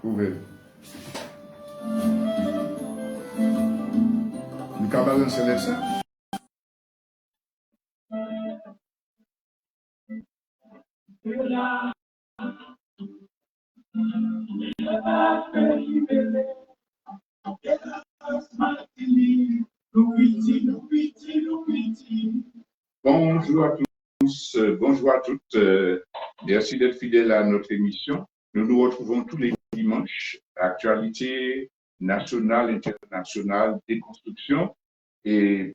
Ouvert. Nous camarades c'est ça. Bonjour à tous, bonjour à toutes. Merci d'être fidèles à notre émission. Nous nous retrouvons tous les dimanches. Actualité nationale, internationale, déconstruction et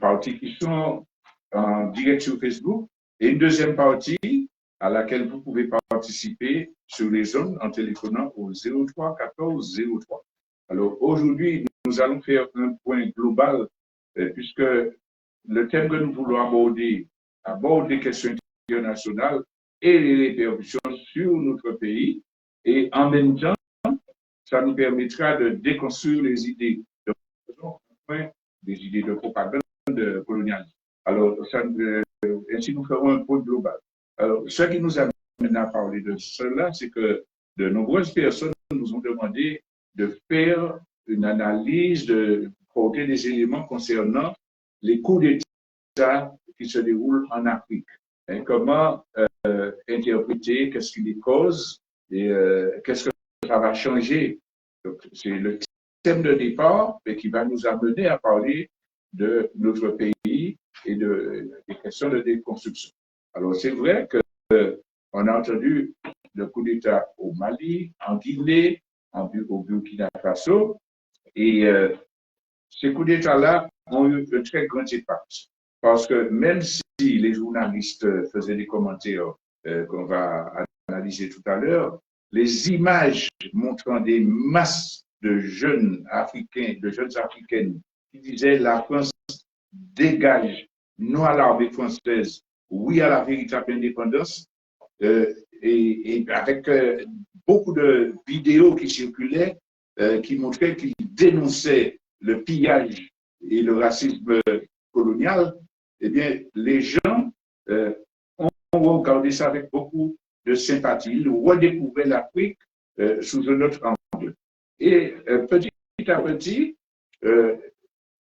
parties qui sont en direct sur Facebook. Et une deuxième partie à laquelle vous pouvez participer sur les zones en téléphonant au 03 14 03. Alors aujourd'hui, nous allons faire un point global puisque le thème que nous voulons aborder aborde les questions internationales et les répercussions sur notre pays. Et en même temps, ça nous permettra de déconstruire les idées de propagande coloniale. Alors, ainsi nous ferons un point global. Alors, ce qui nous amène à parler de cela, c'est que de nombreuses personnes nous ont demandé de faire une analyse, de porter des éléments concernant les coups d'État qui se déroulent en Afrique. Et comment interpréter, qu'est-ce qui les cause et qu'est-ce que ça va changer. C'est le thème de départ mais qui va nous amener à parler de notre pays et des questions de déconstruction. Alors, c'est vrai qu'on a entendu le coup d'État au Mali, en Guinée, au Burkina Faso, et ces coups d'État-là ont eu un très grand impact. Parce que même si les journalistes faisaient des commentaires qu'on va analyser tout à l'heure, les images montrant des masses de jeunes Africains, de jeunes Africaines qui disaient la France dégage, non à l'armée française, oui à la véritable indépendance, et avec beaucoup de vidéos qui circulaient, qui montraient qu'ils dénonçaient le pillage et le racisme colonial, eh bien, les gens ont regardé ça avec beaucoup de sympathie. Ils redécouvraient l'Afrique sous un autre angle. Et petit à petit,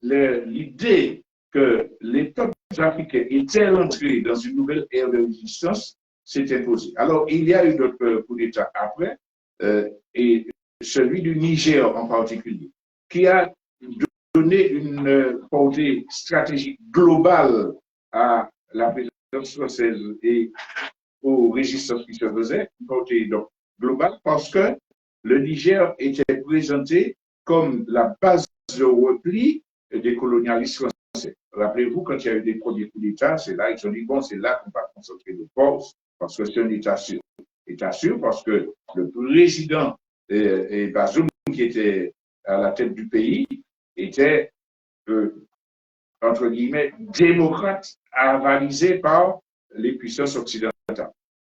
l'idée que les peuples africains étaient entrés dans une nouvelle ère de résistance s'est imposée. Alors, il y a eu d'autres coups d'État après, et celui du Niger en particulier, qui a donné une portée stratégique globale à la présidence française et aux résistances qui se faisaient, une portée donc globale, parce que le Niger était présenté comme la base de repli des colonialistes français. Rappelez-vous, quand il y a eu des premiers coups d'État, c'est là, ils ont dit, bon, c'est là qu'on va concentrer nos forces, parce que c'est un État sûr. État sûr, parce que le président et Bazoum, qui était à la tête du pays, était, entre guillemets, démocrate, avalisé par les puissances occidentales,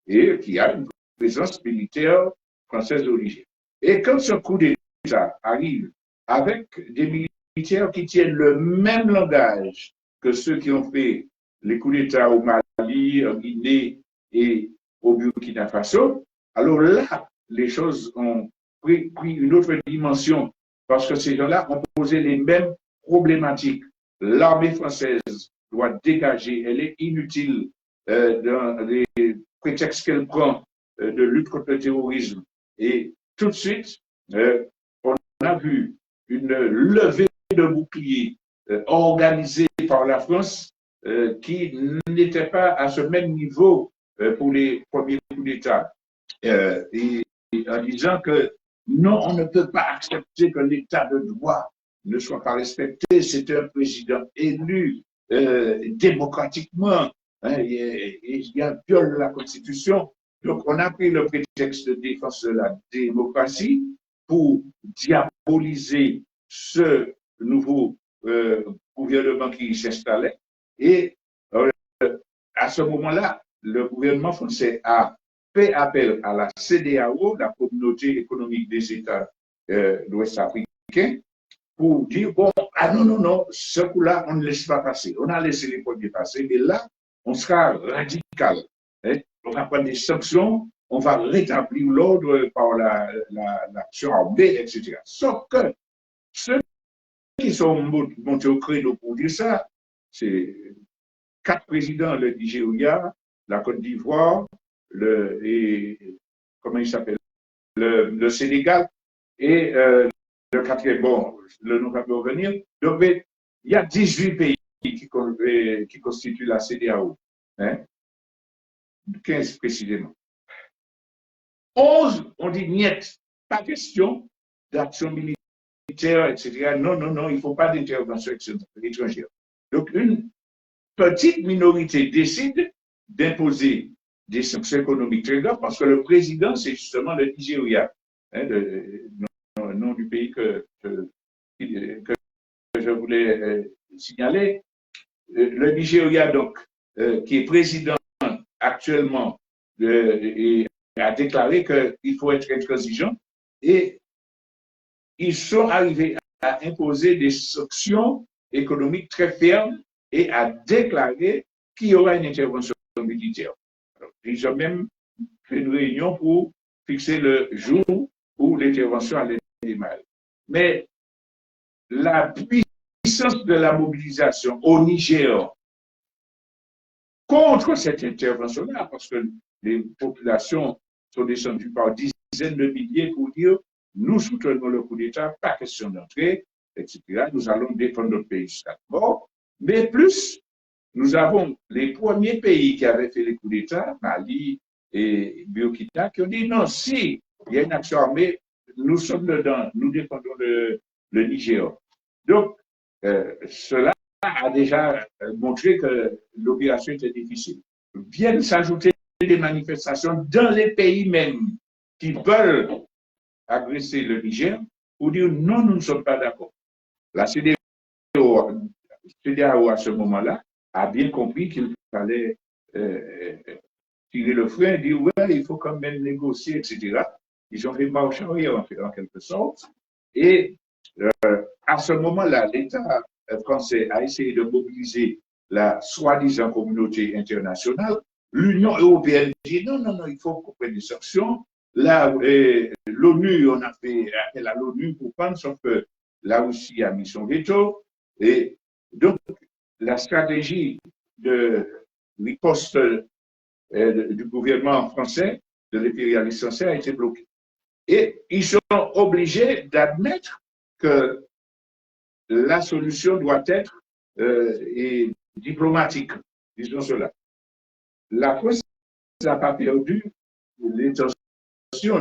et qui a une présence militaire française au Niger. Et quand ce coup d'État arrive avec des militaires qui tiennent le même langage que ceux qui ont fait les coups d'État au Mali, en Guinée et au Burkina Faso, alors là, les choses ont pris une autre dimension parce que ces gens-là ont posé les mêmes problématiques. L'armée française doit dégager, elle est inutile dans les prétextes qu'elle prend de lutte contre le terrorisme. Et tout de suite, on a vu une levée de boucliers organisée par la France qui n'était pas à ce même niveau pour les premiers coups d'État. Et en disant que non, on ne peut pas accepter que l'État de droit ne soit pas respecté. C'est un président élu démocratiquement. Hein, il y a viol la Constitution. Donc, on a pris le prétexte de défense de la démocratie pour diaboliser ce nouveau gouvernement qui s'installait. Et à ce moment-là, le gouvernement français a fait appel à la CEDEAO, la communauté économique des États de l'Ouest africain, pour dire, bon, ah non, ce coup-là, on ne laisse pas passer. On a laissé les premiers passer, mais là, on sera radical. Hein? On va prendre des sanctions on va rétablir l'ordre par l'action armée, etc. Sauf que ceux qui sont montés au créneau pour dire ça, c'est 4 présidents, le Nigeria, la Côte d'Ivoire, comment il s'appelle, le Sénégal et le quatrième, bon, le nom va me revenir. Donc, il y a 18 pays qui constituent la CEDEAO, hein, 15 précisément. 11, on dit niet, pas question d'action militaire, etc. Non, non, non, il ne faut pas d'intervention étrangère. Donc, une petite minorité décide d'imposer des sanctions économiques très graves parce que le président, c'est justement le Nigeria, hein, le nom du pays que je voulais signaler. Le Nigeria, donc, qui est président actuellement, a déclaré qu'il faut être intransigeant et ils sont arrivés à imposer des sanctions économiques très fermes et à déclarer qu'il y aura une intervention militaire. Alors, ils ont même fait une réunion pour fixer le jour où l'intervention allait démarrer. Mais la puissance de la mobilisation au Niger contre cette intervention-là, parce que les populations sont descendues par dizaines de milliers pour dire nous soutenons le coup d'État, pas question d'entrer, etc. Nous allons défendre notre pays jusqu'à la mort. Mais plus, nous avons les premiers pays qui avaient fait les coups d'État, Mali et Burkina, qui ont dit non, si il y a une action armée, nous sommes dedans, nous défendons le Niger. Donc, cela a déjà montré que l'opération était difficile. Viennent s'ajouter des manifestations dans les pays même qui veulent agresser le Niger pour dire non, nous ne sommes pas d'accord. La CEDEAO à ce moment-là a bien compris qu'il fallait tirer le frein et dire ouais, il faut quand même négocier, etc. Ils ont fait marche arrière en quelque sorte. Et à ce moment-là, l'État français a essayé de mobiliser la soi-disant communauté internationale. L'Union européenne dit non, non, non, il faut qu'on prenne des sanctions. Là, l'ONU, on a fait appel à l'ONU pour prendre, sauf que la Russie a mis son veto. Et donc, la stratégie de riposte du gouvernement français, de l'impérialisme français, a été bloquée. Et ils sont obligés d'admettre que la solution doit être diplomatique, disons cela. La France n'a pas perdu l'intention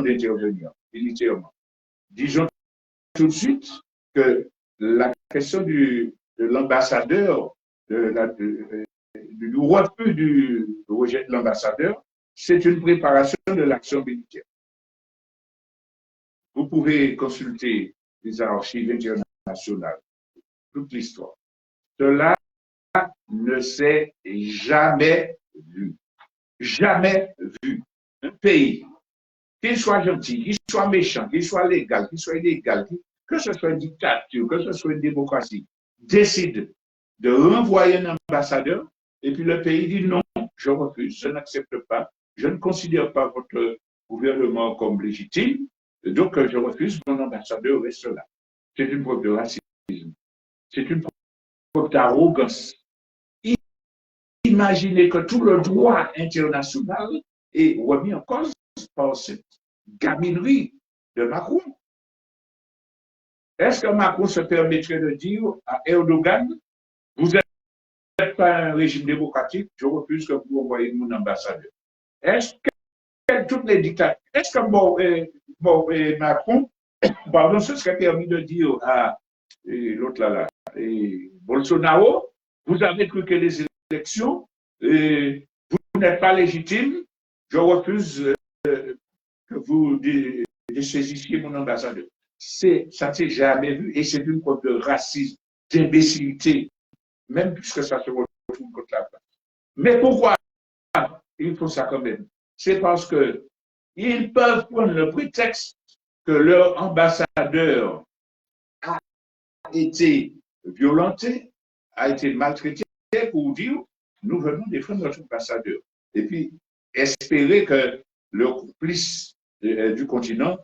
d'intervenir militairement. Disons tout de suite que la question de l'ambassadeur, du refus du rejet de l'ambassadeur, c'est une préparation de l'action militaire. Vous pouvez consulter les archives internationales, toute l'histoire. Cela ne s'est jamais vu. Jamais vu. Un pays, qu'il soit gentil, qu'il soit méchant, qu'il soit légal, qu'il soit illégal, que ce soit une dictature, que ce soit une démocratie, décide de renvoyer un ambassadeur et puis le pays dit non, je refuse, je n'accepte pas, je ne considère pas votre gouvernement comme légitime, donc je refuse, mon ambassadeur reste là. C'est une preuve de racisme. C'est une preuve d'arrogance. Imaginez que tout le droit international est remis en cause par cette gaminerie de Macron. Est-ce que Macron se permettrait de dire à Erdogan, vous n'êtes pas un régime démocratique, je refuse que vous envoyez mon ambassadeur? Est-ce que toutes les dictatures, est-ce que Macron, pardon, ce serait permis de dire à l'autre là, Bolsonaro, vous avez cru que les élections, vous n'êtes pas légitime, je refuse que vous saisissiez mon ambassadeur. Ça ne s'est jamais vu et c'est une preuve de racisme, d'imbécilité, même puisque ça se retrouve contre la place. Mais pourquoi ils font ça quand même? C'est parce qu'ils peuvent prendre le prétexte que leur ambassadeur a été violenté, a été maltraité pour dire nous venons défendre notre ambassadeur. Et puis espérer que leurs complices du continent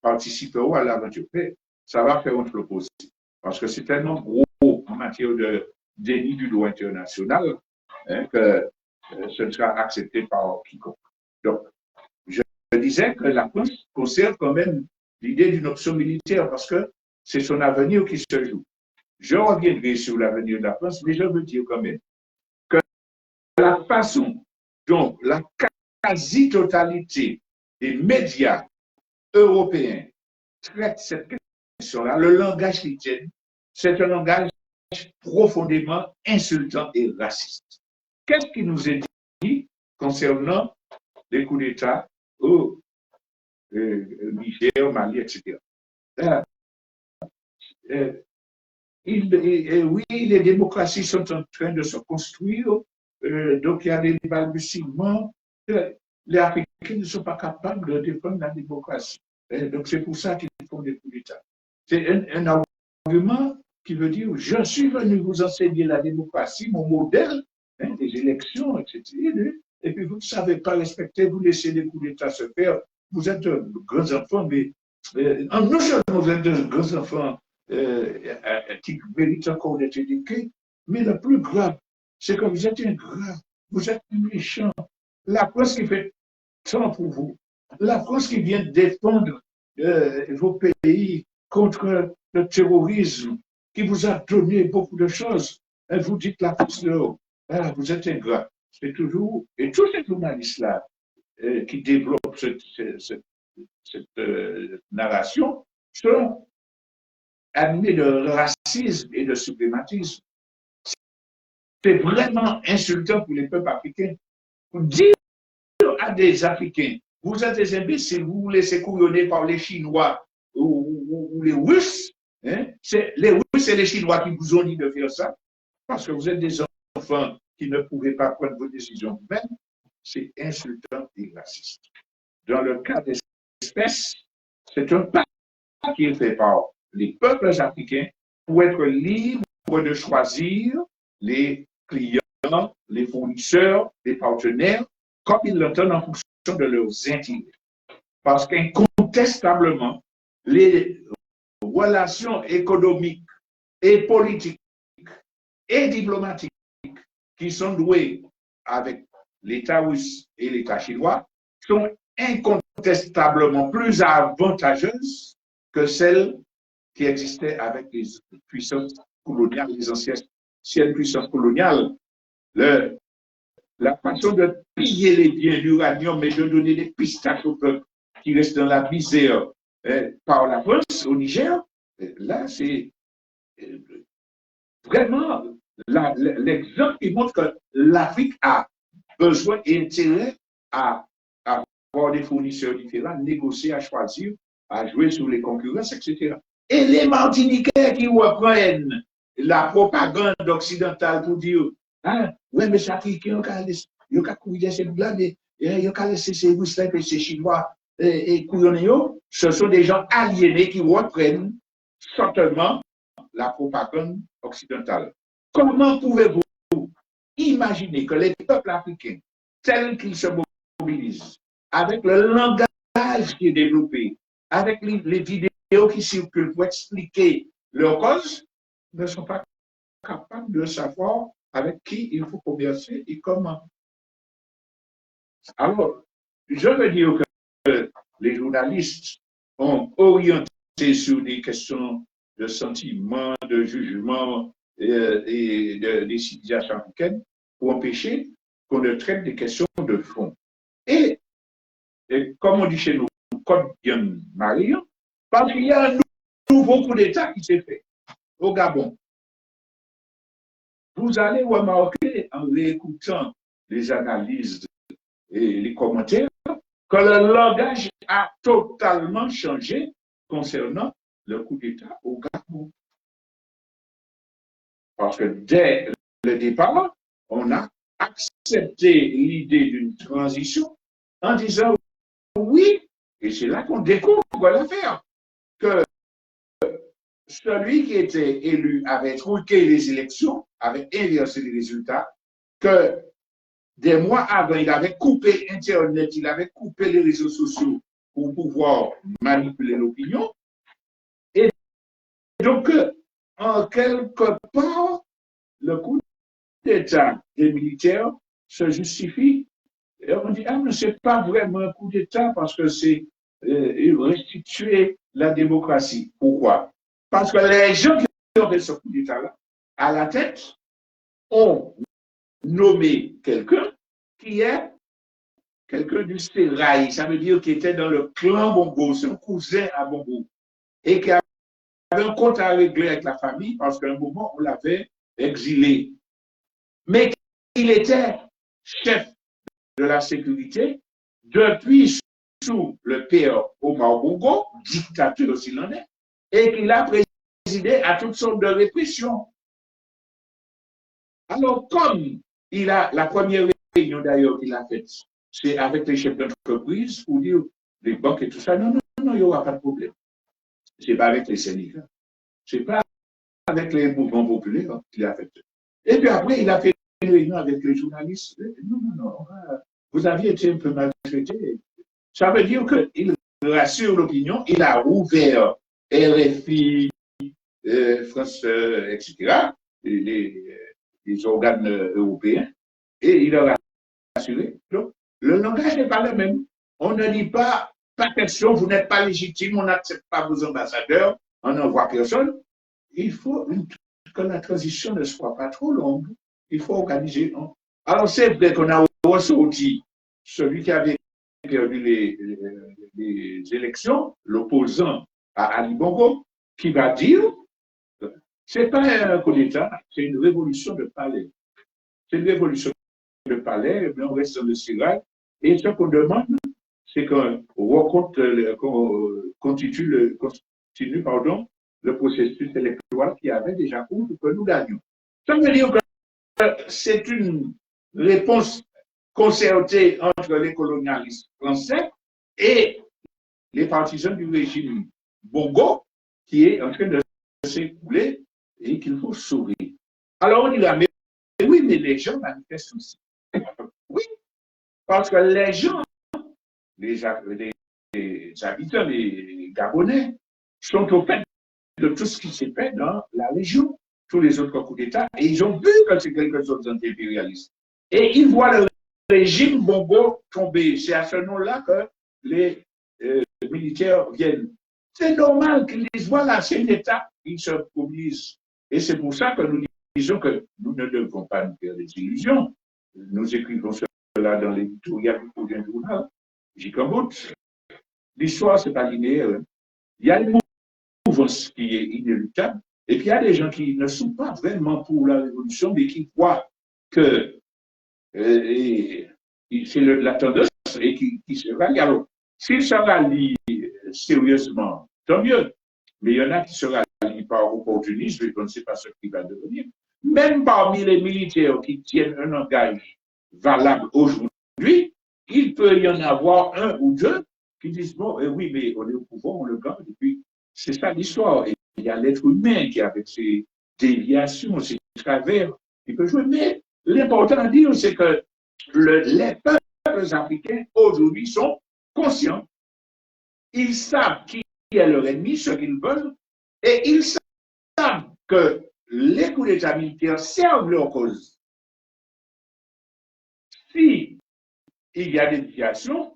participeront à l'aventure. Mais ça va faire un flop aussi, parce que c'est tellement gros en matière de déni du droit international que ce ne sera accepté par quiconque. Donc, je disais que la France conserve quand même l'idée d'une option militaire parce que c'est son avenir qui se joue. Je reviendrai sur l'avenir de la France, mais je veux dire quand même que la façon dont la quasi-totalité des médias européens traitent cette question-là, le langage qu'ils tiennent, c'est un langage profondément insultant et raciste. Qu'est-ce qui nous est dit concernant les coups d'État au Niger, au Mali, etc. Oui, les démocraties sont en train de se construire, donc il y a des balbutiements. Les Africains ne sont pas capables de défendre la démocratie. Donc c'est pour ça qu'ils font des coups d'État. C'est un argument qui veut dire je suis venu vous enseigner la démocratie, mon modèle, des élections, etc. Et puis vous ne savez pas respecter, vous laissez les coups d'État se faire. Vous êtes de grands enfants, mais non seulement vous êtes de grands enfants qui méritent encore d'être éduqués, mais le plus grave, c'est que vous êtes ingrat, vous êtes méchant. La France qui fait tant pour vous, la France qui vient défendre vos pays contre le terrorisme, qui vous a donné beaucoup de choses, vous dites la France dehors, vous êtes ingrat. C'est toujours, et tous ces journalistes-là qui développent cette narration sont animés de racisme et de suprématisme. C'est vraiment insultant pour les peuples africains. Dire à des Africains, vous êtes des imbéciles, vous vous laissez couillonner par les Chinois ou les Russes. C'est les Russes et les Chinois qui vous ont dit de faire ça, parce que vous êtes des enfants qui ne pouvaient pas prendre vos décisions vous-même. C'est insultant et raciste. Dans le cas des espèces, c'est un pas qui est fait par les peuples africains pour être libres de choisir les clients, les fournisseurs, les partenaires, comme ils l'entendent en fonction de leurs intérêts. Parce qu'incontestablement, les relations économiques et politiques et diplomatiques qui sont douées avec l'État russe et l'État chinois sont incontestablement plus avantageuses que celles qui existaient avec les puissances coloniales, les anciennes puissances coloniales. La façon de piller les biens d'uranium et de donner des pistaches au peuple qui restent dans la misère par la France au Niger, là, c'est vraiment l'exemple qui montre que l'Afrique a besoin et intérêt à avoir des fournisseurs différents, négocier, à choisir, à jouer sur les concurrences, etc. Et les Martiniquais qui reprennent la propagande occidentale pour dire ah, ouais, mais les Africains, ils ont couillé ces blancs, ils ont laissé ces Russes et ces Chinois et couillonnés, ce sont des gens aliénés qui reprennent certainement la propagande occidentale. Comment pouvez-vous imaginer que les peuples africains, tels qu'ils se mobilisent, avec le langage qui est développé, avec les vidéos qui circulent pour expliquer leur cause, ne sont pas capables de savoir avec qui il faut commercer et comment. Alors, je veux dire que les journalistes ont orienté sur des questions de sentiments, de jugement et des civilisations africaines pour empêcher qu'on ne traite des questions de fond. Et comme on dit chez nous, Côte bien Marie, parce qu'il y a un nouveau coup d'État qui s'est fait au Gabon. Vous allez remarquer en réécoutant les analyses et les commentaires que le langage a totalement changé concernant le coup d'État au Gabon. Parce que dès le départ, on a accepté l'idée d'une transition en disant oui, et c'est là qu'on découvre l'affaire, que celui qui était élu avait truqué les élections, avait inversé les résultats, que des mois avant, il avait coupé Internet, il avait coupé les réseaux sociaux pour pouvoir manipuler l'opinion. Et donc, en quelque part, le coup d'État des militaires se justifie. Et on dit, ah, mais ce n'est pas vraiment un coup d'État parce que c'est restituer la démocratie. Pourquoi? Parce que les gens qui ont fait ce coup d'État-là, à la tête, ont nommé quelqu'un qui est quelqu'un du Sérail. Ça veut dire qu'il était dans le clan Bongo, c'est un cousin à Bongo, et qui avait un compte à régler avec la famille parce qu'à un moment, on l'avait exilé. Mais il était chef de la sécurité depuis sous le père Omar Bongo, dictateur aussi l'en est, et qu'il a présidé à toutes sortes de répressions. Alors, comme il a la première réunion d'ailleurs qu'il a faite, c'est avec les chefs d'entreprise pour dire les banques et tout ça, non, il n'y aura pas de problème. Ce n'est pas avec les syndicats, ce n'est pas avec les mouvements populaires qu'il a fait. Et puis après, il a fait une réunion avec les journalistes. Non, vous aviez été un peu maltraité. Ça veut dire qu'il rassure l'opinion, il a ouvert RFI, France, etc., les organes européens, et il leur a assuré. Donc, le langage n'est pas le même. On ne dit pas question, vous n'êtes pas légitime, on n'accepte pas vos ambassadeurs, on n'envoie personne. Il faut que la transition ne soit pas trop longue. Il faut organiser. Non? Alors, c'est vrai qu'on a ressorti celui qui avait perdu les élections, l'opposant à Ali Bongo, qui va dire c'est pas un coup d'État, c'est une révolution de palais. C'est une révolution de palais, mais on reste dans le Sérail. Et ce qu'on demande, c'est qu'on continue le processus électoral qui avait déjà cours pour que nous gagnions. Ça veut dire que c'est une réponse concertée entre les colonialistes français et les partisans du régime Bongo qui est en train de s'écouler et qu'il faut sauver. Alors on dit là, mais oui, mais les gens manifestent aussi. Oui, parce que les gens, les habitants, les Gabonais, sont au fait de tout ce qui s'est fait dans la région, tous les autres coups d'État, et ils ont vu que c'est quelque chose d'anti-impérialiste. Et ils voient le régime Bongo tomber. C'est à ce nom-là que les militaires viennent. C'est normal qu'ils disent, voilà, c'est une étape, ils se mobilisent. Et c'est pour ça que nous disons que nous ne devons pas nous faire des illusions. Nous écrivons cela dans l'éditorial du journal. J'y commente. L'histoire, ce n'est pas linéaire. Il y a une mouvance qui est inéluctable. Et puis, il y a des gens qui ne sont pas vraiment pour la révolution, mais qui croient que c'est la tendance et qui se rallient. Alors, s'ils se rallient sérieusement, tant mieux. Mais il y en a qui se rallient par opportunisme et on ne sait pas ce qui va devenir. Même parmi les militaires qui tiennent un langage valable aujourd'hui, il peut y en avoir un ou deux qui disent, bon, oui, mais on est au pouvoir, on le garde, et puis c'est ça l'histoire. Et il y a l'être humain qui, avec ses déviations, ses travers, il peut jouer. Mais l'important à dire, c'est que les peuples africains, aujourd'hui, sont conscients. Ils savent qui est leur ennemi, ce qu'ils veulent, et ils savent que les coups d'État militaires servent leur cause. Si il y a des déviations,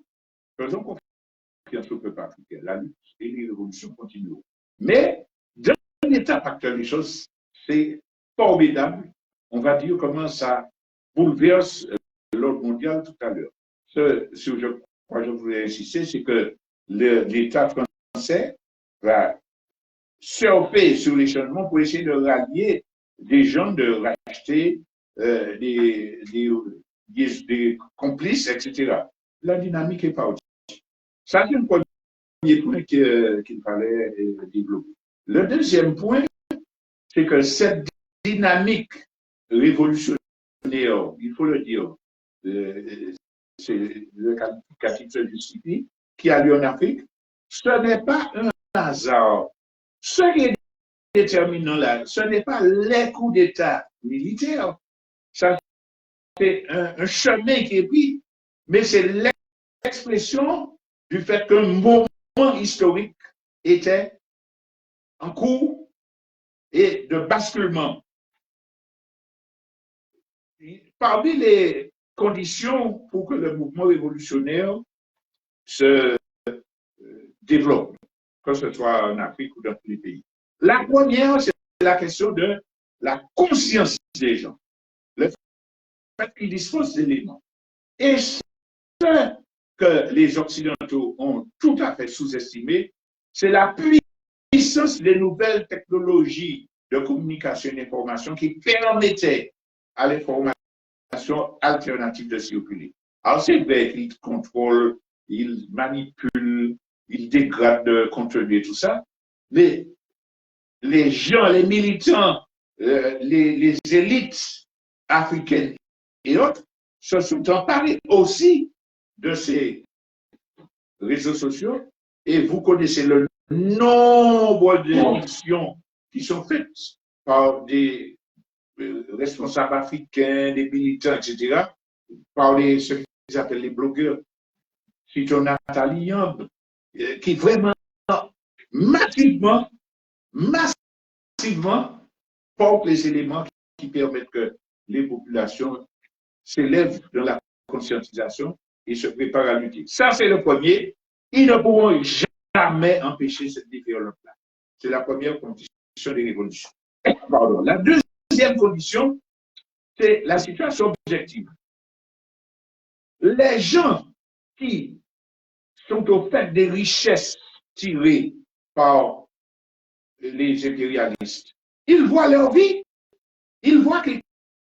faisons confiance au peuple africain. La lutte et les révolutions continueront. Mais dans l'étape actuelle des choses, c'est formidable. On va dire comment ça bouleverse l'ordre mondial tout à l'heure. Ce que je voulais insister, c'est que l'État français va surfer sur les changements pour essayer de rallier des gens, de racheter des complices, etc. La dynamique est pas aussi. Ça, c'est un premier point qu'il fallait développer. Le deuxième point, c'est que cette dynamique révolutionnaire, il faut le dire, c'est le qualificatif se justifie, qui a lieu en Afrique, ce n'est pas un hasard. Ce qui est déterminant là, ce n'est pas les coups d'État militaires. Ça, c'est un chemin qui est pris, mais c'est l'expression du fait qu'un moment historique était en cours et de basculement. Parmi les conditions pour que le mouvement révolutionnaire se développe, que ce soit en Afrique ou dans tous les pays. La première, c'est la question de la conscience des gens. Le fait qu'ils disposent d'éléments. Et ce que les Occidentaux ont tout à fait sous-estimé, c'est la puissance des nouvelles technologies de communication et d'information qui permettaient à l'information alternative de circuler. Alors, c'est vrai qu'ils contrôlent, ils manipulent, ils dégradent le contenu et tout ça, mais les gens, les militants, les élites africaines et autres se sont emparés aussi de ces réseaux sociaux et vous connaissez le nombre d'émissions qui sont faites par des responsables africains, des militants, etc., par ce qu'ils appellent les blogueurs, citons Nathalie Young, qui vraiment massivement portent les éléments qui permettent que les populations s'élèvent dans la conscientisation et se préparent à lutter. Ça, c'est le premier. Ils ne pourront jamais empêcher cette déferlante-là. C'est la première condition des révolutions. Pardon. La deuxième condition, c'est la situation objective. Les gens qui sont au fait des richesses tirées par les impérialistes, ils voient leur vie, ils voient qu'ils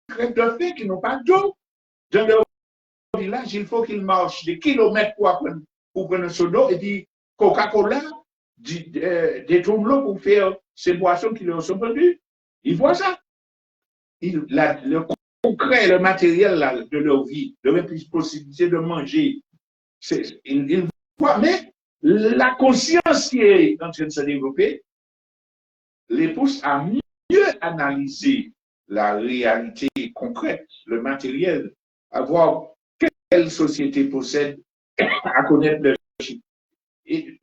crèvent de faim, qu'ils n'ont pas d'eau. Dans leur village, il faut qu'ils marchent des kilomètres pour prendre son eau et puis Coca-Cola détourne l'eau pour faire ces boissons qui leur sont vendues. Ils voient ça. Le concret, le matériel là, de leur vie, de leur possibilité de manger, ils voient, mais la conscience qui est en train de se développer les pousse à mieux analyser la réalité concrète, le matériel, à voir quelle société possède, à connaître le chiffre. Et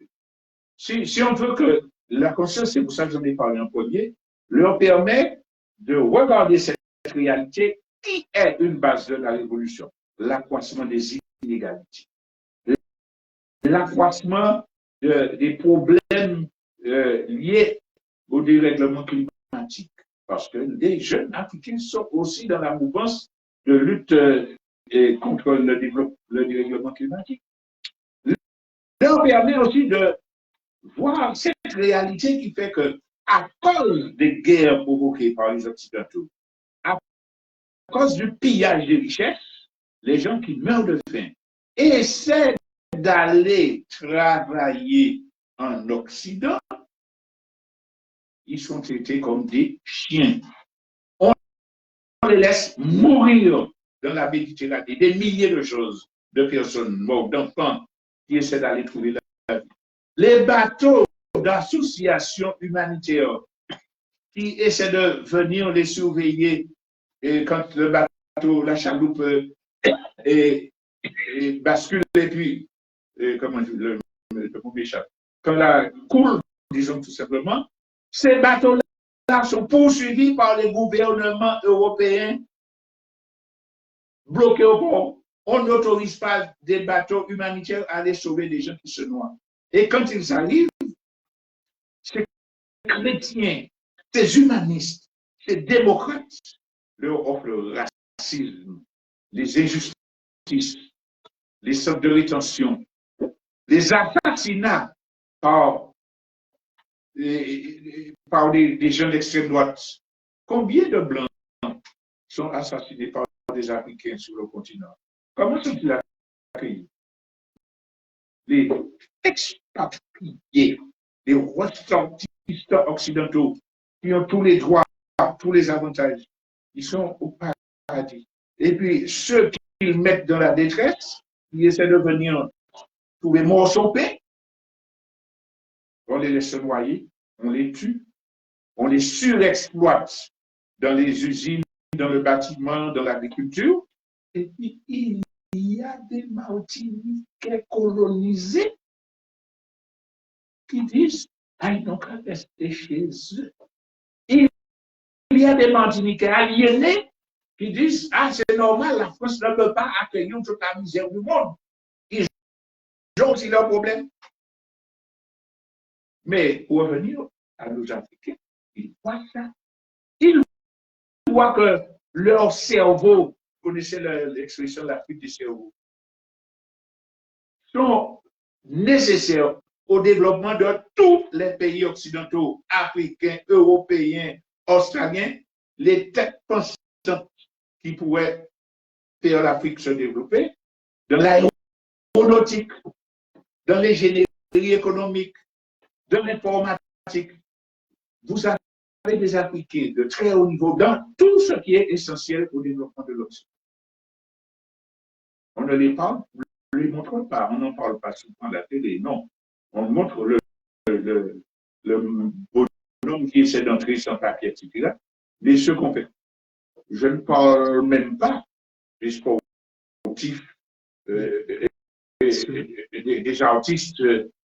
si on veut que la conscience, c'est pour ça que j'en ai parlé en premier, leur permet de regarder cette réalité qui est une base de la révolution, l'accroissement des inégalités, l'accroissement des problèmes liés au dérèglement climatique. Parce que les jeunes Africains sont aussi dans la mouvance de lutte contre le dérèglement climatique. Leur permet aussi de voir cette réalité qui fait que, à cause des guerres provoquées par les Occidentaux, à cause du pillage des richesses, les gens qui meurent de faim essaient d'aller travailler en Occident, ils sont traités comme des chiens. On les laisse mourir dans la Méditerranée, des milliers de choses, de personnes mortes, d'enfants qui essaient d'aller trouver la vie. Les bateaux d'associations humanitaires qui essaient de venir les surveiller et quand le bateau, la chaloupe bascule et puis, comment dire, le mot m'échappe, quand la coule, disons tout simplement, ces bateaux-là sont poursuivis par les gouvernements européens bloqués au port. On n'autorise pas des bateaux humanitaires à aller sauver des gens qui se noient. Et quand ils arrivent, ces chrétiens, ces humanistes, ces démocrates leur offrent le racisme, les injustices, les centres de rétention, les assassinats par des gens d'extrême droite. Combien de Blancs sont assassinés par des Africains sur le continent? Comment sont-ils accueillis? Les expatriés, les ressortissants occidentaux qui ont tous les droits, tous les avantages, ils sont au paradis. Et puis ceux qu'ils mettent dans la détresse, ils essaient de venir trouver morceau de pain, on les laisse noyer, on les tue, on les surexploite dans les usines, dans le bâtiment, dans l'agriculture, Et puis, il y a des Martiniquais colonisés qui disent, ah, ils n'ont qu'à rester chez eux. Il y a des Martiniquais aliénés qui disent, ah, c'est normal, la France ne peut pas accueillir toute la misère du monde. Ils ont aussi leurs problèmes. Mais pour revenir à nos Africains, ils voient ça. Ils voient que leur cerveau, vous connaissez l'expression de la fuite du cerveau, sont nécessaires au développement de tous les pays occidentaux, africains, européens, australiens, les têtes pensantes qui pourraient faire l'Afrique se développer, dans l'aéronautique, dans l'ingénierie économique, dans l'informatique. Vous avez des Africains de très haut niveau dans tout ce qui est essentiel au développement de l'Occident. On ne les parle, on ne les montre pas, on n'en parle pas souvent à la télé, non. On montre le bonhomme qui essaie d'entrer sans papier, etc. Mais ce qu'on fait, je ne parle même pas des sportifs, des artistes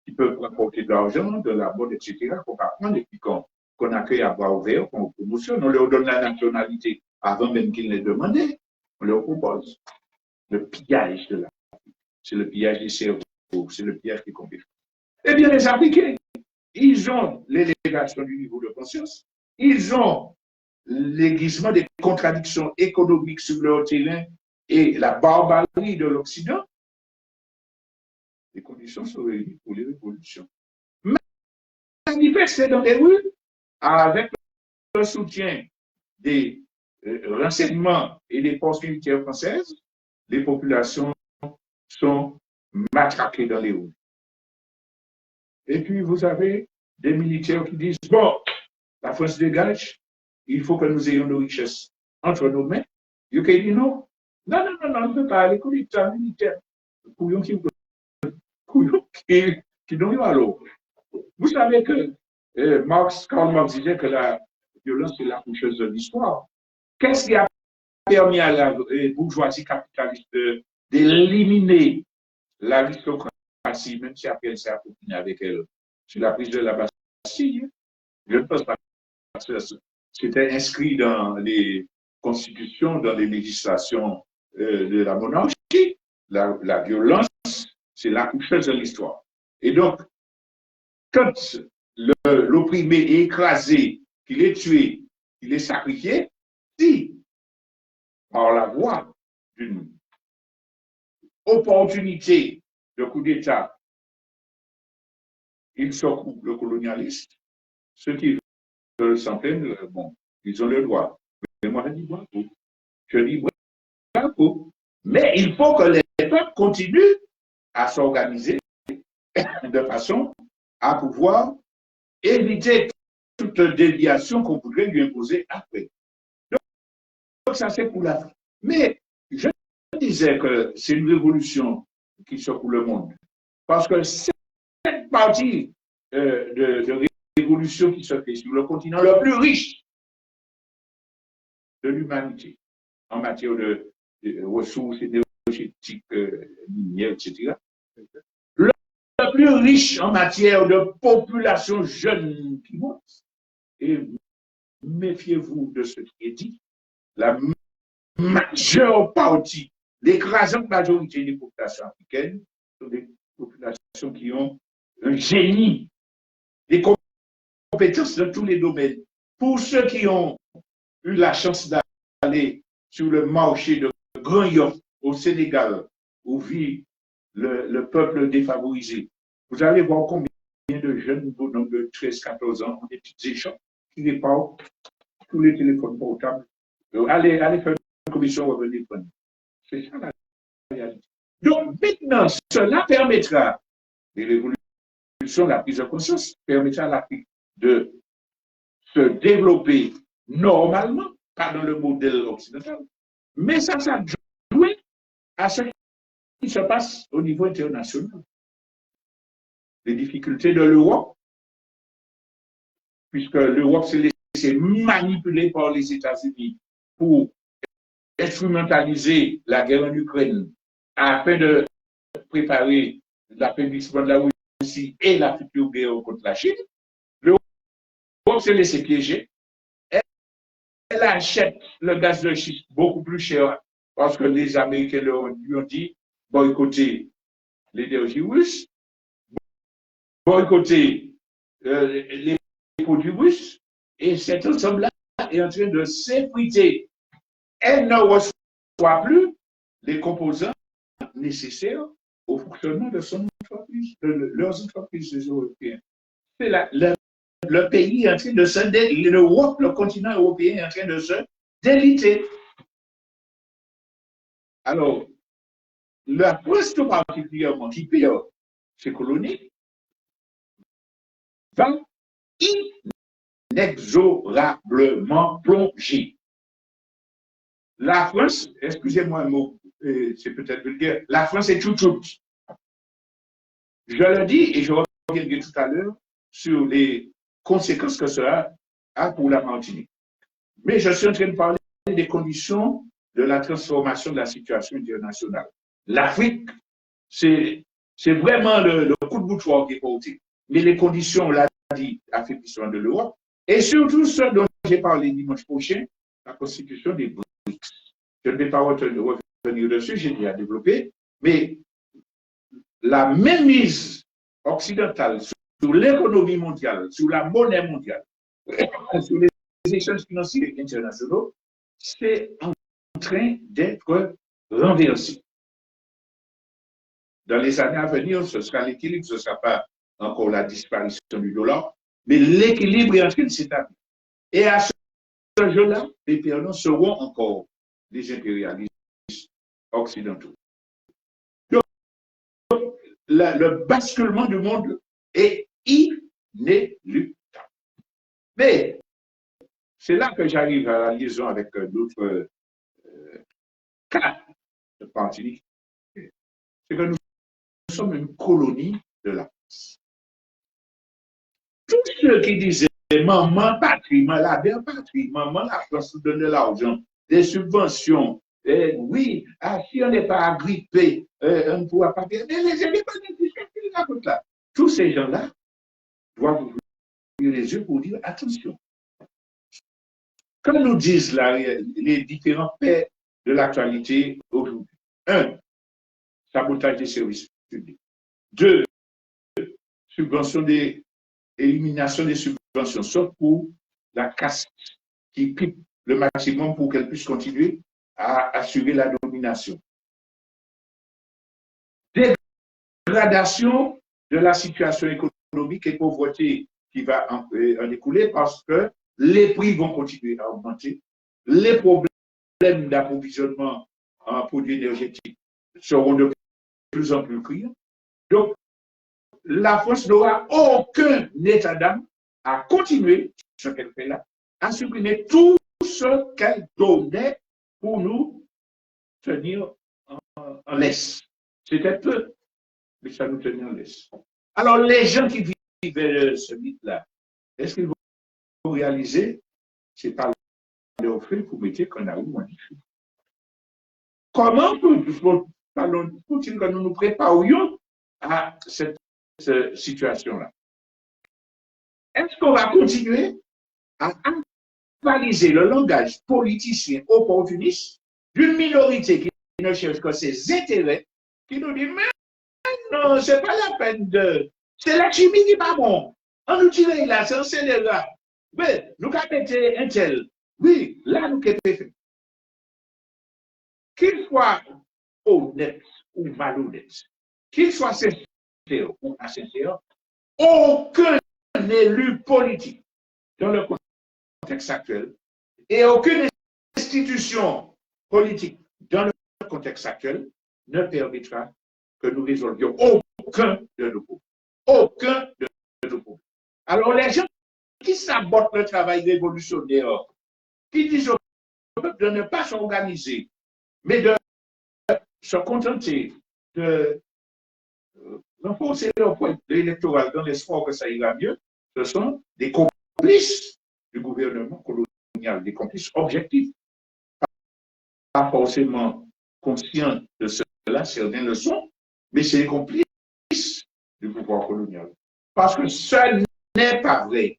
qui peuvent rapporter de l'argent, de la mode, etc., qu'on va prendre et puis qu'on accueille à bras ouverts, qu'on promotionne, on leur donne la nationalité avant même qu'ils l'aient demandé, on leur propose. Le pillage de la vie, c'est le pillage des cerveaux, c'est le pillage des compétences. Eh bien, les Africains, ils ont l'élévation du niveau de conscience, ils ont l'aiguisement des contradictions économiques sur leur terrain et la barbarie de l'Occident. Les conditions sont réunies pour les révolutions. Mais manifester dans les rues avec le soutien des renseignements et des forces militaires françaises, les populations sont matraquées dans les rues. Et puis, vous avez des militaires qui disent, bon, la France dégage, il faut que nous ayons nos richesses entre nos mains. UK dit non. Non, non, non, non, on ne peut pas aller comme l'État militaire. Qui donnent à l'eau. Vous savez que Karl Marx disait que la violence est la coucheuse de l'histoire. Qu'est-ce qui a permis à la bourgeoisie capitaliste d'éliminer l'aristocratie, même si après elle s'est appropriée avec elle, sur la prise de la Bastille? Je ne pense pas que c'était inscrit dans les constitutions, dans les législations de la monarchie. La violence, c'est la coucheuse de l'histoire. Et donc, quand l'opprimé est écrasé, qu'il est tué, qu'il est sacrifié, si, par la voie d'une opportunité de coup d'État, il secoue le colonialiste, ceux qui veulent s'en plaindre, bon, ils ont le droit. Mais moi, je dis bravo. Je dis bravo. Mais il faut que les peuples continuent à s'organiser de façon à pouvoir éviter toute déviation qu'on voudrait lui imposer après. Donc ça, c'est pour l'Afrique. Mais je disais que c'est une révolution qui secoue le monde. Parce que cette partie de révolution qui se fait sur le continent le plus riche de l'humanité, en matière de ressources énergétiques, minières, etc., le plus riche en matière de population jeune qui monte. Et méfiez-vous de ce qui est dit. La majeure partie, l'écrasante majorité des populations africaines sont des populations qui ont un génie, des compétences dans tous les domaines. Pour ceux qui ont eu la chance d'aller sur le marché de Grand Yoff au Sénégal, où vit le peuple défavorisé, vous allez voir combien de jeunes bonhommes de 13-14 ans ont des petites échoppes qui réparent tous les téléphones portables. Allez faire une commission revenu. C'est ça la réalité. Donc maintenant, cela permettra, les révolutions, la prise de conscience, permettra à l'Afrique de se développer normalement, pas dans le modèle occidental, mais ça s'adjoint à ce qui se passe au niveau international. Les difficultés de l'Europe, puisque l'Europe s'est laissée manipuler par les États-Unis pour instrumentaliser la guerre en Ukraine afin de préparer l'affaiblissement de la Russie et la future guerre contre la Chine, l'Europe s'est laissée piéger. Elle achète le gaz de schiste beaucoup plus cher parce que les Américains lui ont dit boycotter l'énergie russe, boycotter les produits russes, et cet ensemble-là est en train de s'effriter. Elle ne reçoit plus les composants nécessaires au fonctionnement de son entreprise, de leurs entreprises européennes. C'est le pays est en train de se déliter, l'Europe, le continent européen est en train de se déliter. Alors, la France tout particulièrement qui perd ses colonies va inexorablement plonger. La France, excusez-moi un mot, c'est peut-être vulgaire, la France est chouchoute. Je le dis et je reviendrai tout à l'heure sur les conséquences que cela a pour la Martinique. Mais je suis en train de parler des conditions de la transformation de la situation internationale. L'Afrique, c'est vraiment le coup de boutoir qui est porté. Mais les conditions, on l'a dit, affaiblissement de l'Europe, et surtout ce dont j'ai parlé dimanche prochain, la constitution des BRICS. Je ne vais pas revenir dessus, j'ai déjà développé, mais la mainmise occidentale sur l'économie mondiale, sur la monnaie mondiale, sur les échanges financiers internationaux, c'est en train d'être renversé. Dans les années à venir, ce sera l'équilibre, ce ne sera pas encore la disparition du dollar, mais l'équilibre est en train de s'établir. Et à ce jeu-là, les perdants seront encore les impérialistes occidentaux. Donc, le basculement du monde est inéluctable. Mais c'est là que j'arrive à la liaison avec d'autres cas de Martinique. C'est que nous sommes une colonie de la France. Tous ceux qui disaient maman patrie, la belle patrie, maman la France nous donne de l'argent, des subventions, oui, si on n'est pas agrippé, on ne pourra pas faire. Mais les indépendants, là. Tous ces gens-là doivent ouvrir les yeux pour dire attention. Comme nous disent là, les différents faits de l'actualité aujourd'hui. 1. Sabotage des services publics. 2. Élimination des subventions, sauf pour la caste qui pique le maximum pour qu'elle puisse continuer à assurer la domination. Dégradation de la situation économique et pauvreté qui va en découler parce que les prix vont continuer à augmenter, les problèmes d'approvisionnement en produits énergétiques seront de plus en plus criants. Donc, la France n'aura aucun état d'âme à continuer ce qu'elle fait là, à supprimer tout ce qu'elle donnait pour nous tenir en laisse. C'était peu, mais ça nous tenait en laisse. Alors, les gens qui vivaient ce mythe-là, est-ce qu'ils vont réaliser? C'est par leur fait pour mettre qu'on a eu un défi. Comment faut-il que nous nous préparions à cette situation-là? Est-ce qu'on va continuer à avaliser le langage politicien opportuniste d'une minorité qui ne cherche que ses intérêts, qui nous dit, mais non, ce n'est pas la peine de... C'est la chimie qui n'est pas bon. On nous tire là, c'est un scénario. Mais nous avons été un tel. Oui, là, nous avons fait. Qu'il soit honnête ou malhonnête, qu'il soit sincère ou insincère, aucun élu politique dans le contexte actuel et aucune institution politique dans le contexte actuel ne permettra que nous résolvions aucun de nos problèmes. Aucun de nos problèmes. Alors, les gens qui sabotent le travail révolutionnaire, qui disent au peuple de ne pas s'organiser, mais de se contenter de renforcer leur point électoral dans l'espoir que ça ira mieux, ce sont des complices du gouvernement colonial, des complices objectifs. pas forcément conscients de cela, certains le sont, mais c'est les complices du pouvoir colonial. Parce que ce n'est pas vrai.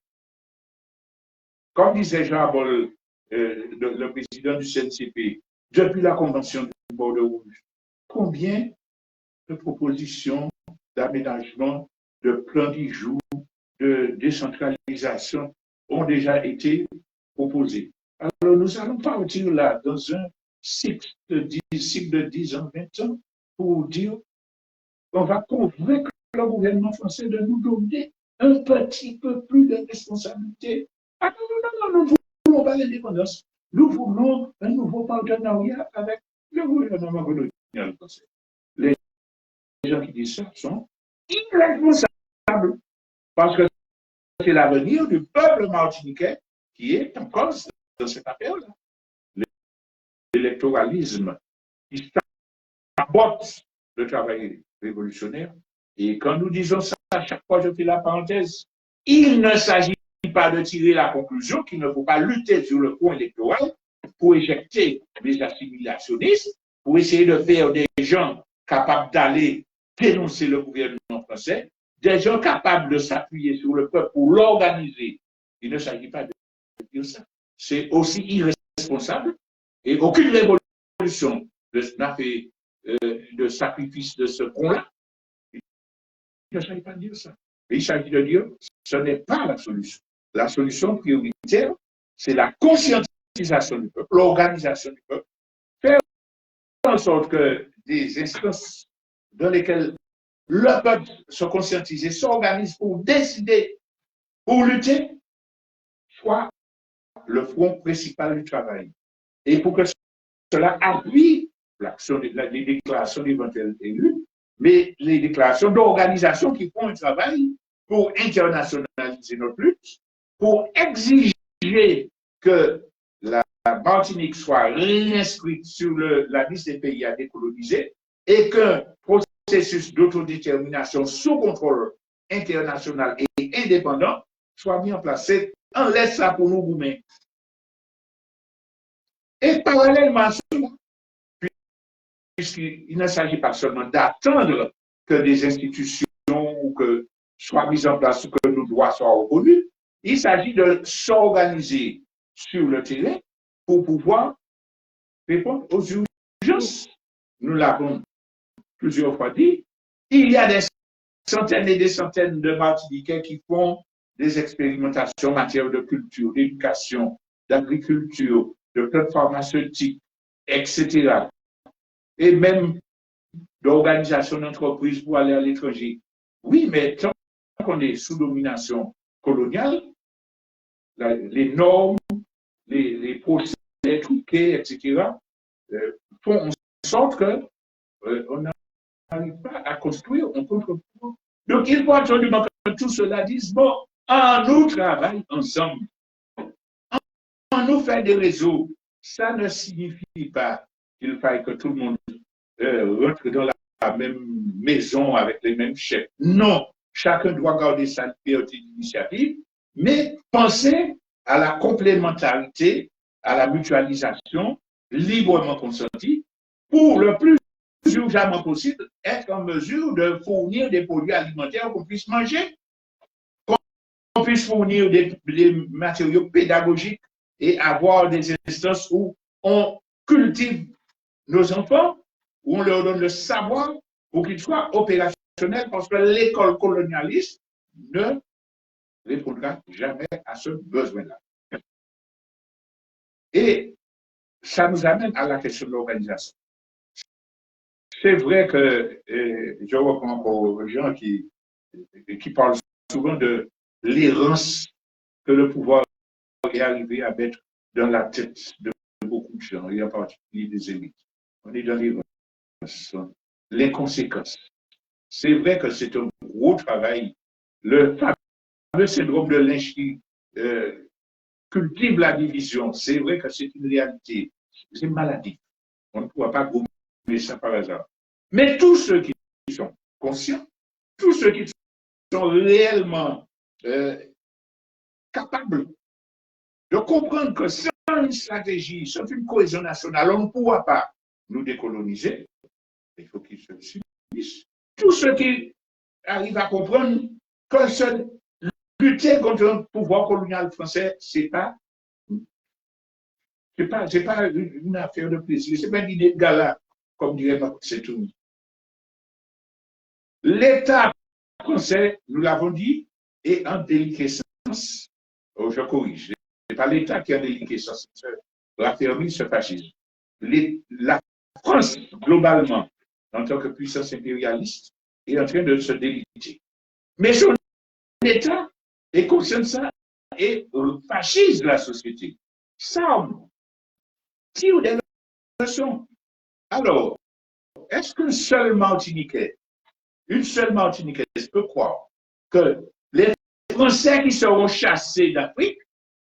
Comme disait Jean-Paul, le président du CNCP, depuis la Convention du Bordeaux Rouge, combien de propositions d'aménagement, de plans d'y-jour, de décentralisation ont déjà été proposées. Alors, nous allons partir là, dans un cycle de 10 ans, 20 ans, pour dire qu'on va convaincre le gouvernement français de nous donner un petit peu plus de responsabilité. Ah non, nous ne voulons pas l'indépendance. Nous voulons un nouveau partenariat avec le gouvernement colonial français. Les gens qui disent ça sont irresponsables parce que c'est l'avenir du peuple martiniquais qui est en cause dans cette affaire-là. L'électoralisme qui sabote le travail révolutionnaire. Et quand nous disons ça, à chaque fois je fais la parenthèse, il ne s'agit pas de tirer la conclusion qu'il ne faut pas lutter sur le front électoral pour éjecter les assimilationnistes, pour essayer de faire des gens capables d'aller dénoncer le gouvernement français, des gens capables de s'appuyer sur le peuple pour l'organiser. Il ne s'agit pas de dire ça. C'est aussi irresponsable et aucune révolution n'a fait de sacrifice de ce front-là. Il ne s'agit pas de dire ça. Mais il s'agit de dire ce n'est pas la solution. La solution prioritaire, c'est la conscientisation du peuple, l'organisation du peuple, faire en sorte que des instances dans lesquelles le peuple se conscientise et s'organise pour décider, pour lutter, soit le front principal du travail. Et pour que cela appuie l'action, les déclarations d'éventuels élus, mais les déclarations d'organisations qui font un travail pour internationaliser notre lutte, pour exiger que la Martinique soit réinscrite sur la liste des pays à décoloniser et qu'un processus d'autodétermination sous contrôle international et indépendant soit mis en place. On laisse ça pour nous goumer. Et parallèlement à cela, puisqu'il ne s'agit pas seulement d'attendre que des institutions ou que soient mises en place ou que nos droits soient reconnus, il s'agit de s'organiser sur le terrain pour pouvoir répondre aux urgences. Nous l'avons plusieurs fois dit, il y a des centaines et des centaines de Martiniquais qui font des expérimentations en matière de culture, d'éducation, d'agriculture, de plantes pharmaceutiques, etc. Et même d'organisation d'entreprises pour aller à l'étranger. Oui, mais tant qu'on est sous domination coloniale, les normes, les procès truqués, etc., font en sorte qu'on n'arrive pas à construire un contre-pouvoir. Donc, il faut absolument que tout cela dise, bon, on nous travaille ensemble, on nous fait des réseaux. Ça ne signifie pas qu'il faille que tout le monde rentre dans la même maison avec les mêmes chefs. Non, chacun doit garder sa liberté d'initiative, mais penser à la complémentarité, à la mutualisation librement consentie pour le plus urgemment possible être en mesure de fournir des produits alimentaires qu'on puisse manger, qu'on puisse fournir des matériaux pédagogiques et avoir des instances où on cultive nos enfants, où on leur donne le savoir pour qu'ils soient opérationnels, parce que l'école colonialiste ne répondra jamais à ce besoin-là. Et ça nous amène à la question de l'organisation. C'est vrai que je reprends encore gens qui parlent souvent de l'errance que le pouvoir est arrivé à mettre dans la tête de beaucoup de gens, et en particulier des élites. On est dans l'errance, l'inconséquence. C'est vrai que c'est un gros travail. Le fameux syndrome de Lynch qui cultive la division, c'est vrai que c'est une réalité. C'est maladif. On ne pourra pas gommer ça par hasard. Mais tous ceux qui sont conscients, tous ceux qui sont réellement capables de comprendre que sans une stratégie, sans une cohésion nationale, on ne pourra pas nous décoloniser. Il faut qu'ils se subissent. Tous ceux qui arrivent à comprendre que seul lutter contre le pouvoir colonial français, c'est pas une affaire de plaisir, c'est pas une idée de gala, comme dirait c'est tout. L'État français, nous l'avons dit, est en déliquescence. Oh, je corrige. Ce n'est pas l'État qui est en déliquescence, c'est raffermi ce fascisme. La France, globalement, en tant que puissance impérialiste, est en train de se déliter. Mais son État est conscient de ça et fascise la société. Ça, tire des leçons. Alors, est-ce qu'un seul Martiniquais, une seule Martiniquaise peut croire que les Français qui seront chassés d'Afrique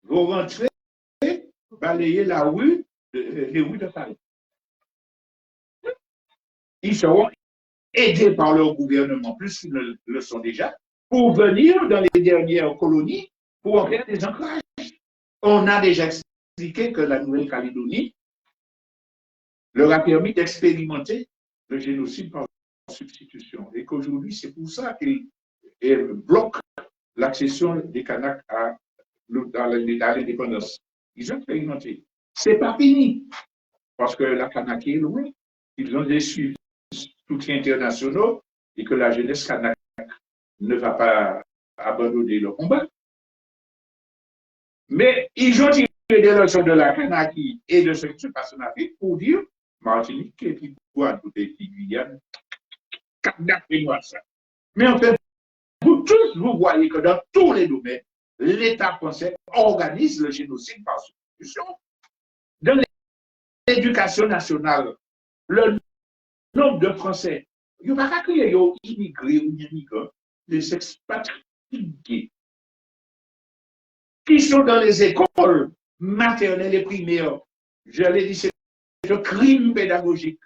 vont rentrer, balayer les rues de Paris? Ils seront aidés par leur gouvernement, plus qu'ils ne le sont déjà, pour venir dans les dernières colonies pour en faire des ancrages. On a déjà expliqué que la Nouvelle-Calédonie leur a permis d'expérimenter le génocide par substitution. Et qu'aujourd'hui, c'est pour ça qu'ils bloquent l'accession des Kanaks à l'indépendance. Ils ont expérimenté. C'est pas fini, parce que la Kanaki est loin. Ils ont des soutiens internationaux et que la jeunesse Kanak ne va pas abandonner le combat. Mais ils ont tiré des leçons de la Kanaki et de ce qui se passe en Afrique pour dire Martinique et puis Guadeloupe et puis Guyane, kidnappez-moi ça. Mais en fait, vous tous, vous voyez que dans tous les domaines, l'État français organise le génocide par substitution. Dans l'éducation nationale, le nombre de Français, il n'y a pas qu'à immigrés ou immigrants, des expatriés, qui sont dans les écoles maternelles et primaires. Je l'ai dit, c'est un crime pédagogique.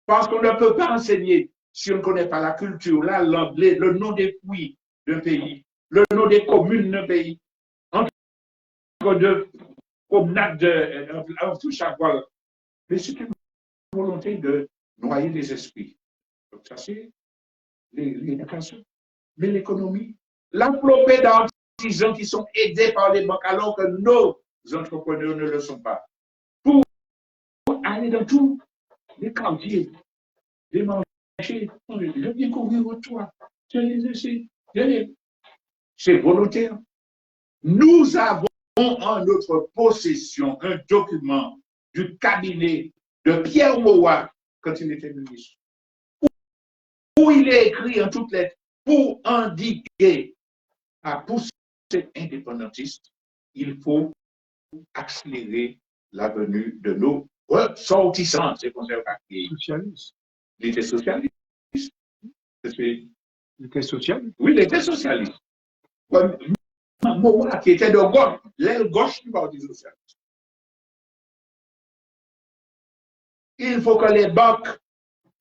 Parce qu'on ne peut pas enseigner si on ne connaît pas la culture, la langue, le nom des fruits d'un pays, le nom des communes d'un pays. Entre deux promenades en touche à voile. Mais c'est une volonté de noyer les esprits. Donc ça, c'est l'éducation. Mais l'économie, l'enveloppée d'artisans qui sont aidés par les banques alors que nos entrepreneurs ne le sont pas. Pour aller dans tous les quartiers, les marchés, je viens couvrir votre toit. C'est volontaire. Nous avons en notre possession un document du cabinet de Pierre Mauroy quand il était ministre, où il est écrit en toutes lettres pour endiguer à pousser indépendantiste, il faut accélérer la venue de nos ressortissants, ces conservateurs. Socialiste. Il était socialiste. Il était socialiste. Oui, il était socialiste. Mauroy, qui était de gauche, l'aile gauche du Parti socialiste. Il faut que les banques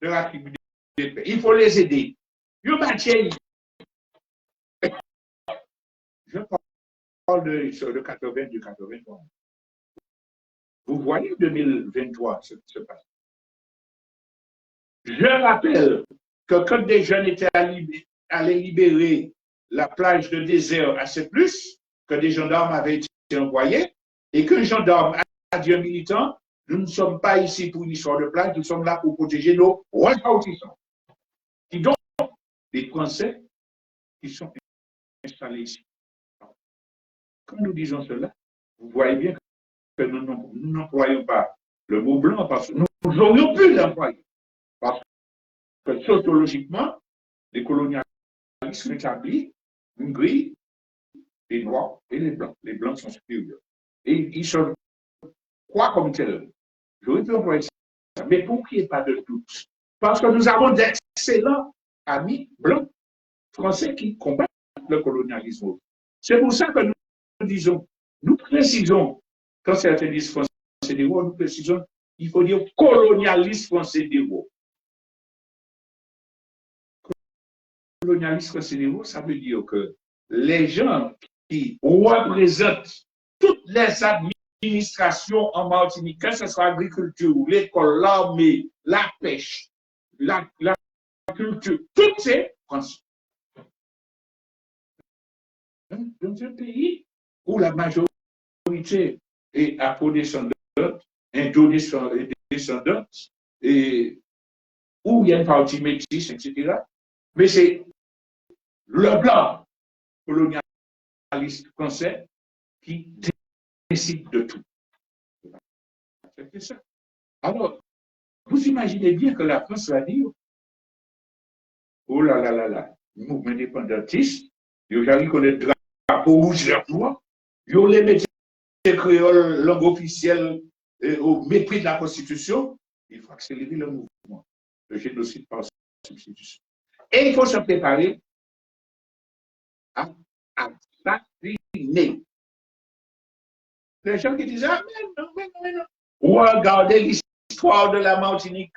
de la République, il faut les aider. Je parle de 80, du 83. Vous voyez 2023 ce qui se passe. Je rappelle que quand des jeunes étaient allés libérer la plage de désert à C+, que des gendarmes avaient été envoyés, et qu'un gendarme a dit aux militants, nous ne sommes pas ici pour une histoire de plage, nous sommes là pour protéger nos ressortissants. Et donc, les Français qui sont installés ici. Quand nous disons cela, vous voyez bien que nous n'employons pas le mot blanc parce que nous aurions pu l'employer. Parce que sociologiquement, les colonialismes établit une grille des noirs et les blancs. Les blancs sont supérieurs. Et ils se croient comme tels. J'aurais pu employer ça. Mais pour qu'il n'y ait pas de doute, parce que nous avons d'excellents amis blancs français qui combattent le colonialisme. C'est pour ça que nous disons, nous précisons, quand certains disent français d'héros, nous précisons, il faut dire colonialiste français d'héros. Colonialiste français d'héros, ça veut dire que les gens qui représentent toute les administrations en Martinique, que ce soit l'agriculture, l'école, l'armée, la pêche, la culture, toutes ces français. Dans un pays où la majorité est afro-descendante, indo-descendante, et où il y a une partie métisse, etc. Mais c'est le blanc colonialiste français qui décide de tout. C'est ça. Alors, vous imaginez bien que la France va dire, oh là là là là, le mouvement indépendantiste, il y a le drapeau rouge vers toi, il y a les métiers créoles, langue officielle, au mépris de la Constitution, il faut accélérer le mouvement, le génocide par substitution. Et il faut se préparer à assassiner. Les gens qui disent, ah, mais non. Regardez l'histoire de la Martinique.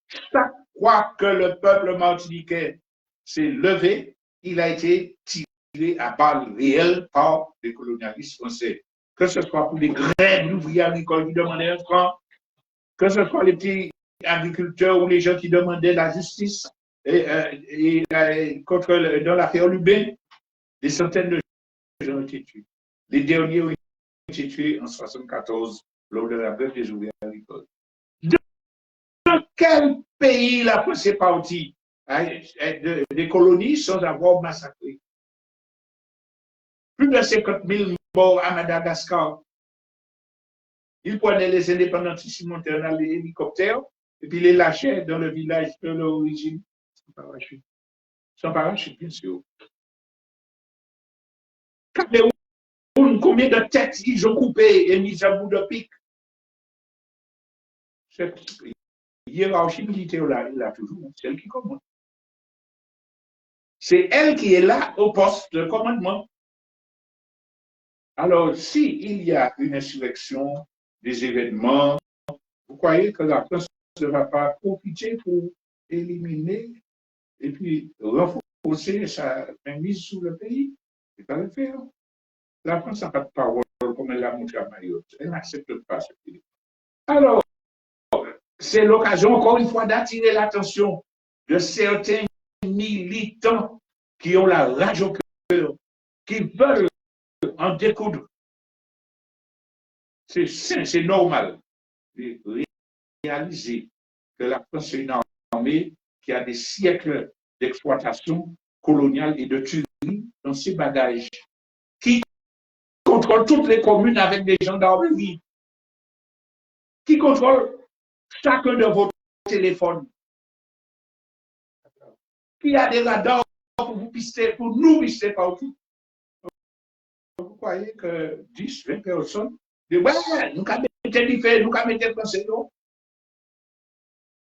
Chaque fois que le peuple martiniquais s'est levé, il a été tiré à balles réelles par les colonialistes français. Que ce soit pour les grèves d'ouvriers agricoles qui demandaient un franc, que ce soit les petits agriculteurs ou les gens qui demandaient la justice contre, dans l'affaire Lubin, des centaines de gens ont été tués. Les derniers ont été tués en 1974 lors de la grève des ouvriers agricoles. Dans quel pays la France est partie des colonies sans avoir massacré? Plus de 50 000 morts à Madagascar. Ils prenaient les indépendantistes, ils montaient dans les hélicoptères et puis les lâchaient dans le village de l'origine. Sans parachute. Sans parachute, bien sûr. Combien de têtes ils ont coupées et mises à bout de pique? Cette hiérarchie militaire là, il a toujours, c'est elle qui commande. C'est elle qui est là au poste de commandement. Alors, s'il y a une insurrection, des événements, vous croyez que la France ne va pas profiter pour éliminer et puis renforcer sa mainmise sur le pays? Il ne va pas le faire. La France n'a pas de parole comme elle l'a montré à Mayotte. Elle n'accepte pas ce qu'il est. Alors, c'est l'occasion, encore une fois, d'attirer l'attention de certains militants qui ont la rage au cœur, qui veulent en découdre. C'est normal de réaliser que la France est une armée qui a des siècles d'exploitation coloniale et de tuerie dans ses bagages, qui contrôle toutes les communes avec des gendarmeries, qui contrôle chacun de vos téléphones, qui a des radars pour vous pister, pour nous pister partout. Vous croyez que 10, 20 personnes disent, ouais, nous avons été nous avons été français, non?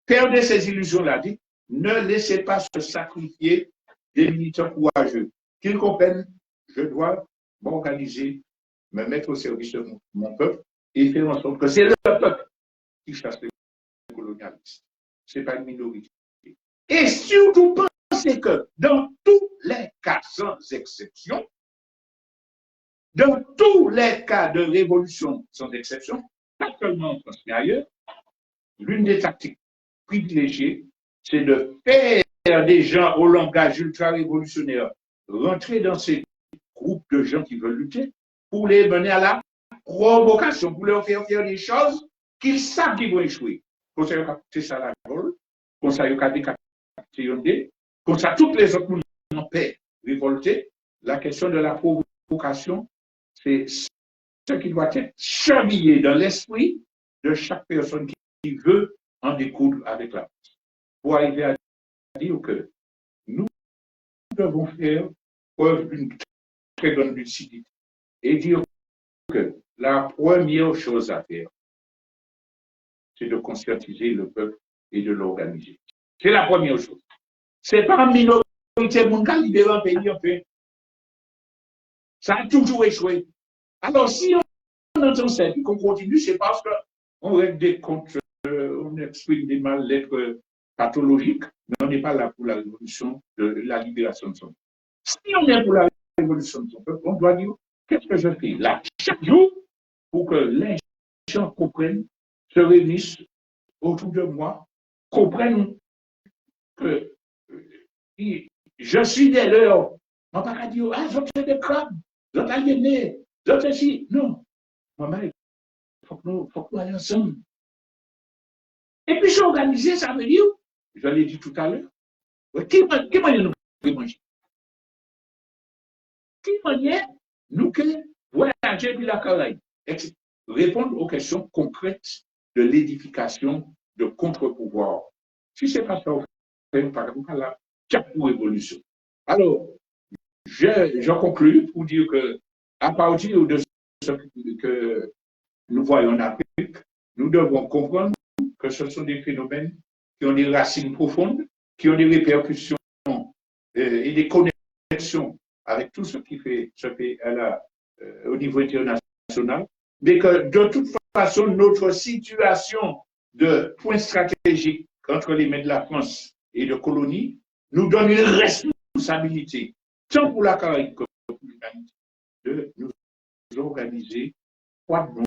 Perdez ces illusions-là, dit, ne laissez pas se sacrifier des militants courageux. Qu'ils comprennent, je dois m'organiser, me mettre au service de mon peuple et faire en sorte que c'est le peuple qui chasse les colonialistes. Ce n'est pas une minorité. Et surtout, pensez que dans tous les cas, sans exception, dans tous les cas de révolution, sans exception, pas seulement en France mais ailleurs, l'une des tactiques privilégiées, c'est de faire des gens au langage ultra-révolutionnaire rentrer dans ces groupes de gens qui veulent lutter pour les mener à la provocation, pour leur faire des choses qu'ils savent qu'ils vont échouer. Comme ça, ils vont capter ça la gueule, comme ça, ils vont décapiter, comme ça, toutes les autres en paix révoltés. La question de la provocation, c'est ce qui doit être chevillé dans l'esprit de chaque personne qui veut en découdre avec la France. Pour arriver à dire que nous devons faire preuve d'une très grande lucidité et dire que la première chose à faire, c'est de conscientiser le peuple et de l'organiser. C'est la première chose. Ce n'est pas une minorité mondiale libérée un pays, en fait. Ça a toujours échoué. Alors, si on entend ça et qu'on continue, c'est parce qu'on règle des comptes, on exprime des mal-être pathologiques, mais on n'est pas là pour la révolution de la libération de son peuple. Si on est pour la révolution de son peuple, on doit dire qu'est-ce que je fais là chaque jour pour que les gens comprennent, se réunissent autour de moi, comprennent que je suis des leurs. On va pas dire, ah, je fais des crabes, je fais aliéné, je fais ci. Non, maman, il faut que nous allions ensemble. Et puis, s'organiser, ça veut dire, je l'ai dit tout à l'heure, qui m'a nous manger? Qui m'a nous que voyager puis la Caraïbe? Répondre aux questions concrètes de l'édification de contre-pouvoir. Si ce n'est pas ça, on fait par exemple la pour évolution. Alors, je conclue pour dire que à partir de ce que nous voyons en Afrique, nous devons comprendre que ce sont des phénomènes qui ont des racines profondes, qui ont des répercussions et des connexions avec tout ce qui se fait au niveau international, mais que de toute façon, notre situation de point stratégique entre les mains de la France et de colonie nous donne une responsabilité, tant pour la Caraïbe que pour l'humanité, de nous organiser froidement,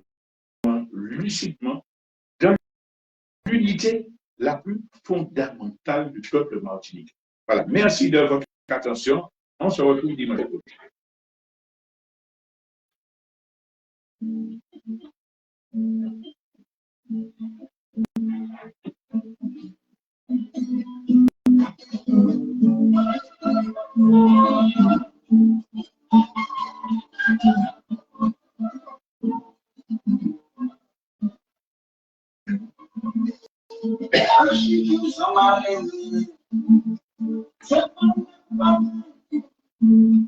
lucidement, dans l'unité la plus fondamentale du peuple martiniquais. Voilà. Merci de votre attention. On se retrouve dimanche prochain.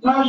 La